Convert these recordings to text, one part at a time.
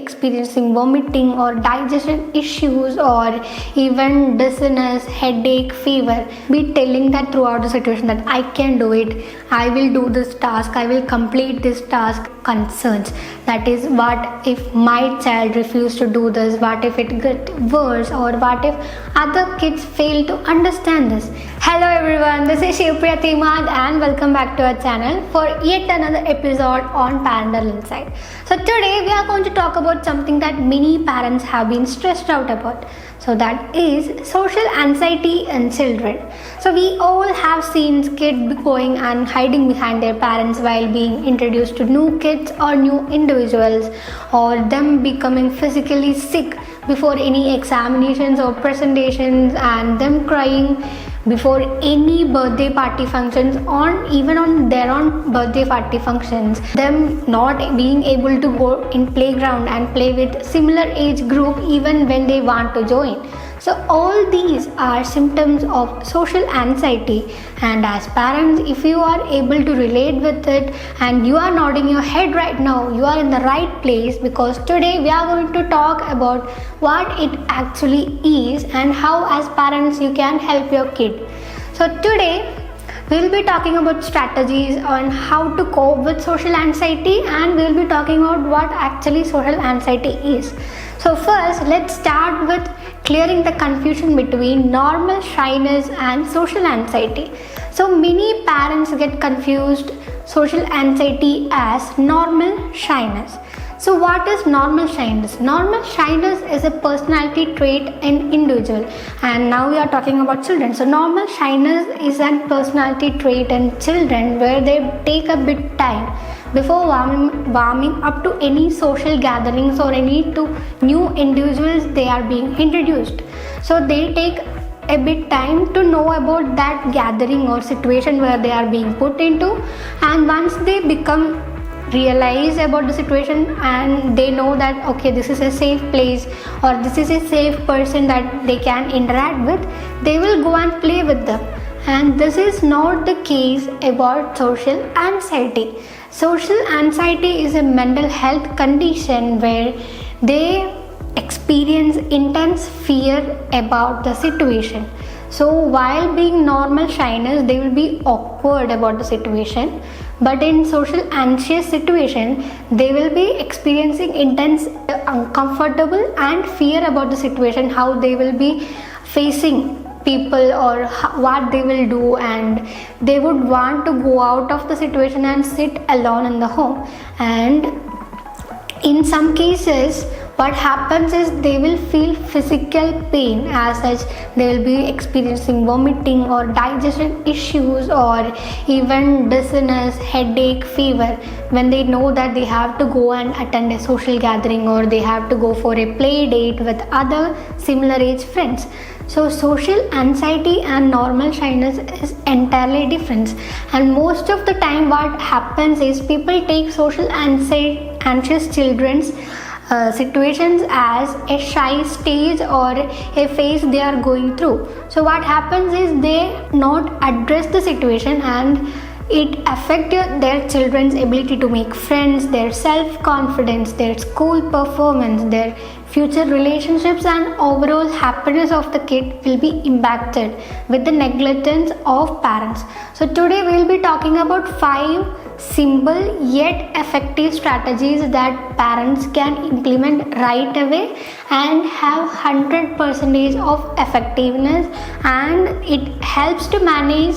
experiencing vomiting or digestion issues or even dizziness, headache, fever, be telling that throughout the situation that I can do it, I will do this task, I will complete this task. Concerns, that is, what if my child refuses to do this, what if it gets worse, or what if other kids fail to understand this. Hello everyone, this is Shivapriya Thaimaat and welcome back to our channel for yet another episode on Parental Insight. So today we are going to talk about something that many parents have been stressed out about. So that is social anxiety in children. So we all have seen kids going and hiding behind their parents while being introduced to new kids or new individuals, or them becoming physically sick before any examinations or presentations, and them crying before any birthday party functions, or even on their own birthday party functions, them not being able to go in playground and play with similar age group even when they want to join. So all these are symptoms of social anxiety, and as parents, if you are able to relate with it and you are nodding your head right now, you are in the right place, because today we are going to talk about what it actually is and how as parents you can help your kid. So today we'll be talking about strategies on how to cope with social anxiety, and we'll be talking about what actually social anxiety is. So first, let's start with clearing the confusion between normal shyness and social anxiety. So many parents get confused social anxiety as normal shyness. So what is normal shyness? Normal shyness is a personality trait in individual, and now we are talking about children. So normal shyness is a personality trait in children where they take a bit time before warming up to any social gatherings or any to new individuals they are being introduced. So they take a bit time to know about that gathering or situation where they are being put into, and once they become realize about the situation and they know that okay, this is a safe place or this is a safe person that they can interact with, they will go and play with them. And this is not the case about social anxiety. Social anxiety is a mental health condition where they experience intense fear about the situation. So while being normal shyness, they will be awkward about the situation, but in social anxious situation, they will be experiencing intense uncomfortable and fear about the situation, how they will be facing people or what they will do, and they would want to go out of the situation and sit alone in the home. And in some cases what happens is they will feel physical pain, as such they will be experiencing vomiting or digestion issues or even dizziness, headache, fever when they know that they have to go and attend a social gathering or they have to go for a play date with other similar age friends. So social anxiety and normal shyness is entirely different, and most of the time what happens is people take social anxious children's situations as a shy stage or a phase they are going through. So what happens is they not address the situation, and it affects their children's ability to make friends, their self-confidence, their school performance, their future relationships, and overall happiness of the kid will be impacted with the negligence of parents. So today we will be talking about 5 simple yet effective strategies that parents can implement right away and have 100% of effectiveness, and it helps to manage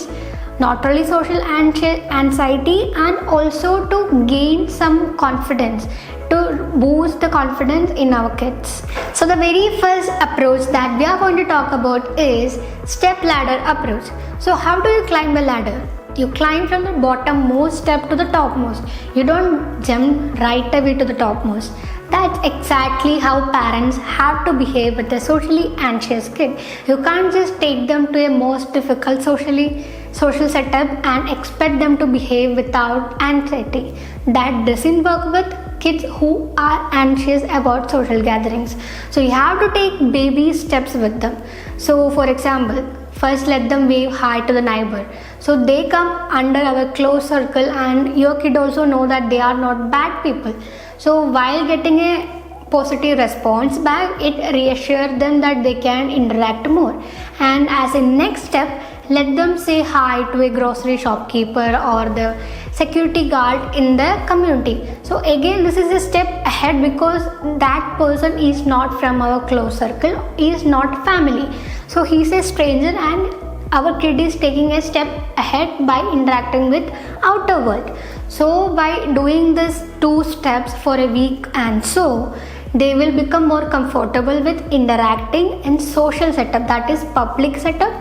not only social anxiety and also to gain some confidence, to boost the confidence in our kids. So the very first approach that we are going to talk about is step ladder approach. So how do you climb a ladder? You climb from the bottommost step to the topmost. You don't jump right away to the topmost. That's exactly how parents have to behave with a socially anxious kid. You can't just take them to a most difficult social setup and expect them to behave without anxiety. That doesn't work with kids who are anxious about social gatherings. So you have to take baby steps with them. So for example, first let them wave hi to the neighbor. So they come under our close circle, and your kid also know that they are not bad people. So while getting a positive response back, it reassures them that they can interact more. And as a next step, let them say hi to a grocery shopkeeper or the security guard in the community. So again, this is a step ahead because that person is not from our close circle, is not family. So he's a stranger and our kid is taking a step ahead by interacting with outer world. So by doing this 2 steps for a week and so, they will become more comfortable with interacting in social setup, that is public setup.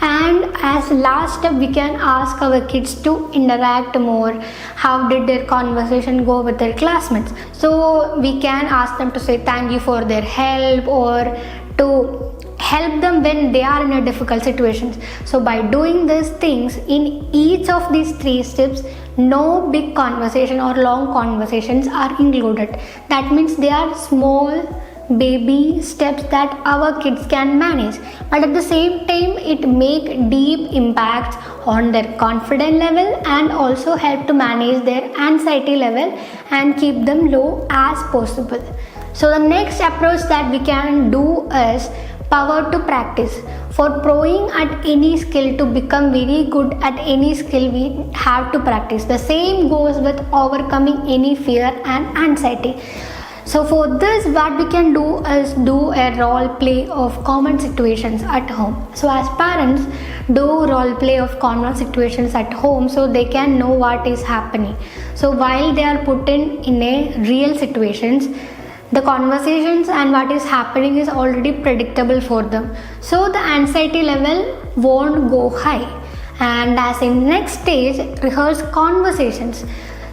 And as last step, we can ask our kids to interact more. How did their conversation go with their classmates? So we can ask them to say thank you for their help or to help them when they are in a difficult situations. So by doing these things in each of these 3 steps, no big conversation or long conversations are included. That means they are small baby steps that our kids can manage, but at the same time it make deep impacts on their confidence level and also help to manage their anxiety level and keep them low as possible. So the next approach that we can do is power to practice. For growing at any skill, to become very good at any skill, we have to practice. The same goes with overcoming any fear and anxiety. So for this, what we can do is do a role play of common situations at home. So as parents, do role play of common situations at home so they can know what is happening. So while they are put in a real situations, the conversations and what is happening is already predictable for them. So the anxiety level won't go high. And as in next stage, rehearse conversations.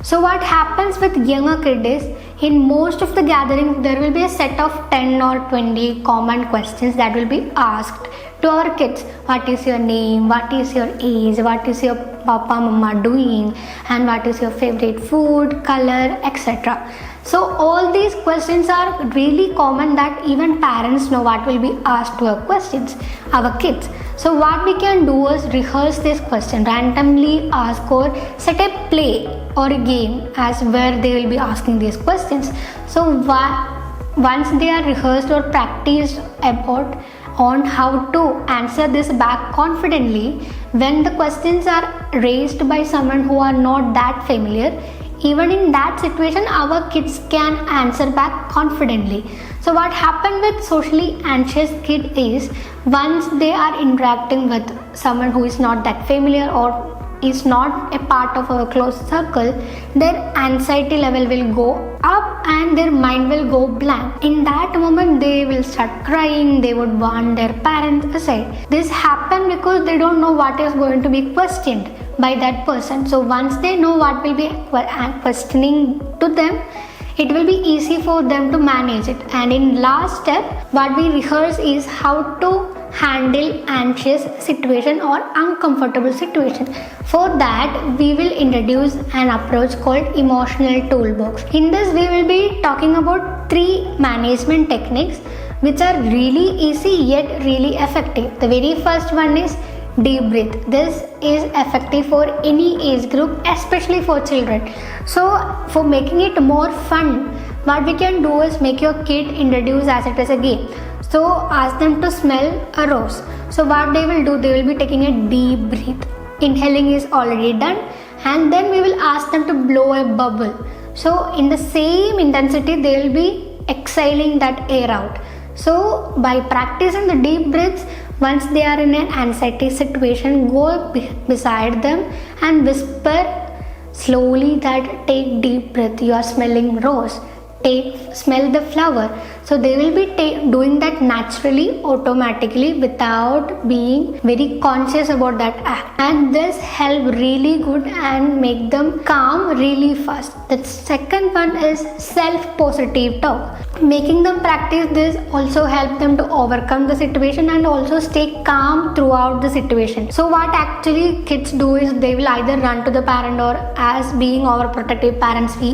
So what happens with younger kids is, in most of the gatherings, there will be a set of 10 or 20 common questions that will be asked to our kids. What is your name? What is your age? What is your papa mama doing? And what is your favorite food, color, etc. So all these questions are really common that even parents know what will be asked to our kids. So what we can do is rehearse this question, randomly ask or set a play or a game as where they will be asking these questions. So once they are rehearsed or practiced about on how to answer this back confidently, when the questions are raised by someone who are not that familiar, even in that situation our kids can answer back confidently. So what happened with socially anxious kid is, once they are interacting with someone who is not that familiar or is not a part of our close circle, their anxiety level will go up and their mind will go blank. In that moment they will start crying, they would want their parents aside. This happens because they don't know what is going to be questioned by that person. So once they know what will be questioning to them, it will be easy for them to manage it. And in last step, what we rehearse is how to handle anxious situation or uncomfortable situation. For that, we will introduce an approach called emotional toolbox. In this, we will be talking about 3 management techniques which are really easy yet really effective. The very first one is deep breath. This is effective for any age group, especially for children. So for making it more fun, what we can do is make your kid introduce as it is a game. So ask them to smell a rose. So what they will do, they will be taking a deep breath. Inhaling is already done, and then we will ask them to blow a bubble. So in the same intensity, they will be exhaling that air out. So by practicing the deep breaths, once they are in an anxiety situation, go beside them and whisper slowly that take deep breath, you are smelling rose, smell the flower. So they will be doing that naturally, automatically, without being very conscious about that act. And this help really good and make them calm really fast. The second one is self-positive talk. Making them practice this also help them to overcome the situation and also stay calm throughout the situation. So what actually kids do is they will either run to the parent, or as being our protective parents we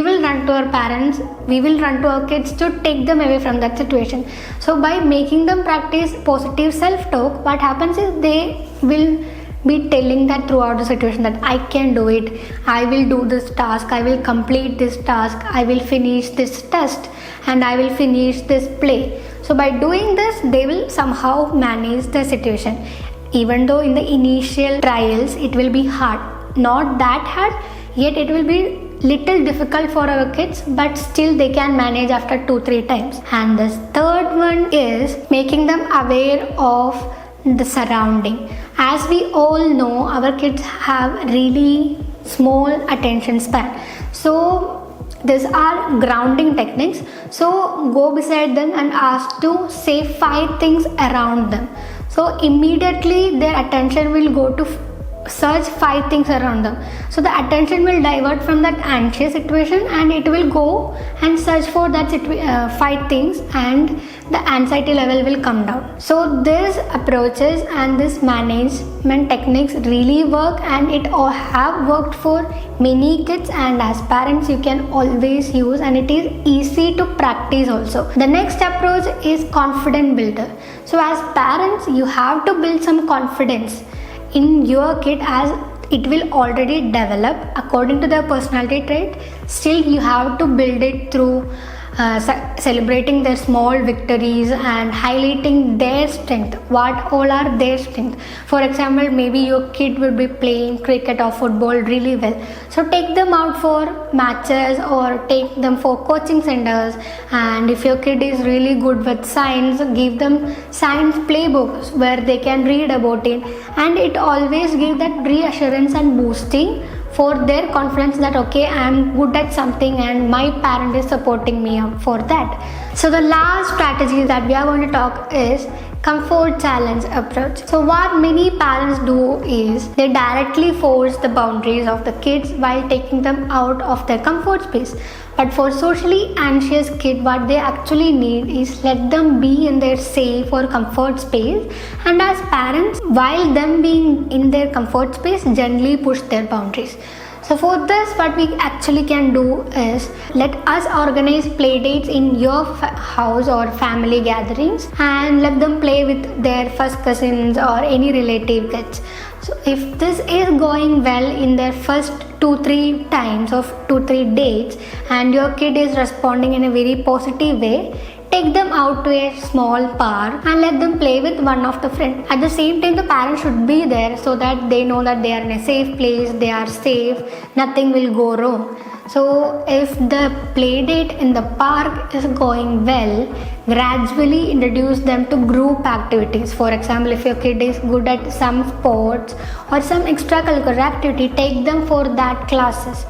will run to our parents, we will run to our kids to take them away from that situation. So by making them practice positive self-talk, what happens is they will be telling that throughout the situation that I can do it, I will do this task, I will complete this task, I will finish this test. and I will finish this play. So by doing this, they will somehow manage the situation. Even though in the initial trials it will be hard, not that hard, yet it will be little difficult for our kids, but still they can manage after 2-3 times. And the third one is making them aware of the surrounding. As we all know, our kids have really small attention span. So these are grounding techniques. So go beside them and ask to say 5 things around them. So immediately their attention will go to search 5 things around them. So the attention will divert from that anxious situation and it will go and search for that 5 things, and the anxiety level will come down. So these approaches and this management techniques really work, and it all have worked for many kids, and as parents you can always use, and it is easy to practice also. The next approach is confidence builder. So as parents you have to build some confidence in your kid, as it will already develop according to their personality trait. Still you have to build it through celebrating their small victories and highlighting their strength. What all are their strengths? For example, maybe your kid will be playing cricket or football really well, so take them out for matches or take them for coaching centers. And if your kid is really good with science, give them science playbooks where they can read about it, and it always gives that reassurance and boosting for their confidence that okay, I am good at something and my parent is supporting me for that. So the last strategy that we are going to talk is comfort challenge approach. So what many parents do is they directly force the boundaries of the kids while taking them out of their comfort space. But for socially anxious kid, what they actually need is let them be in their safe or comfort space, and as parents, while them being in their comfort space, gently push their boundaries. So for this, what we actually can do is let us organize play dates in your house or family gatherings, and let them play with their first cousins or any relative kids. So if this is going well in their first 2-3 times of 2-3 dates, and your kid is responding in a very positive way, take them out to a small park and let them play with one of the friends. At the same time, the parents should be there so that they know that they are in a safe place, they are safe, nothing will go wrong. So if the play date in the park is going well, gradually introduce them to group activities. For example, if your kid is good at some sports or some extracurricular activity, take them for that classes.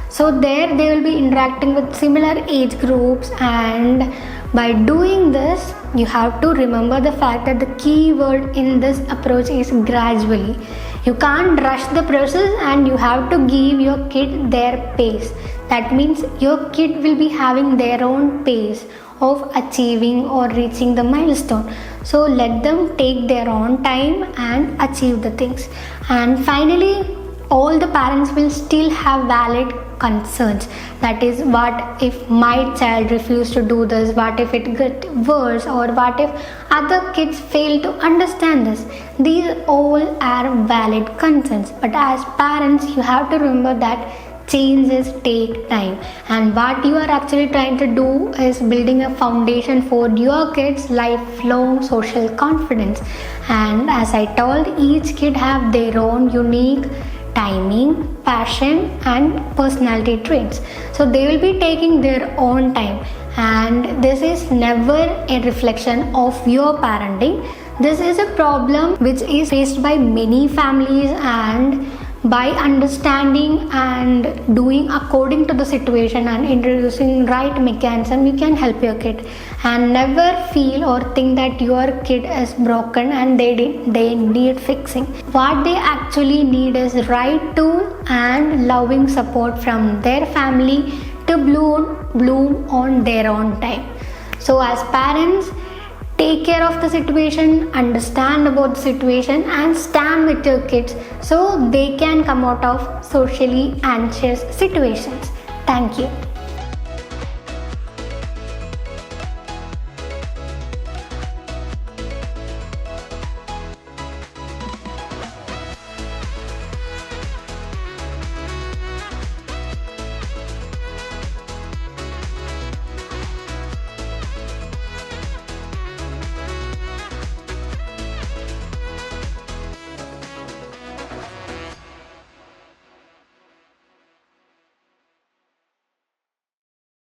So there they will be interacting with similar age groups, and by doing this, you have to remember the fact that the key word in this approach is gradually. You can't rush the process, and you have to give your kid their pace. That means your kid will be having their own pace of achieving or reaching the milestone. So let them take their own time and achieve the things. And finally, all the parents will still have valid concerns. That is, what if my child refuses to do this? What if it gets worse? Or what if other kids fail to understand this? These all are valid concerns. But as parents, you have to remember that changes take time, and what you are actually trying to do is building a foundation for your kids' lifelong social confidence. And as I told, each kid have their own unique timing, passion and personality traits. So they will be taking their own time, and this is never a reflection of your parenting. This is a problem which is faced by many families, and by understanding and doing according to the situation and introducing right mechanism, you can help your kid. And never feel or think that your kid is broken and they need fixing. What they actually need is right tool and loving support from their family to bloom on their own time. So as parents, take care of the situation, understand about the situation, and stand with your kids so they can come out of socially anxious situations. Thank you.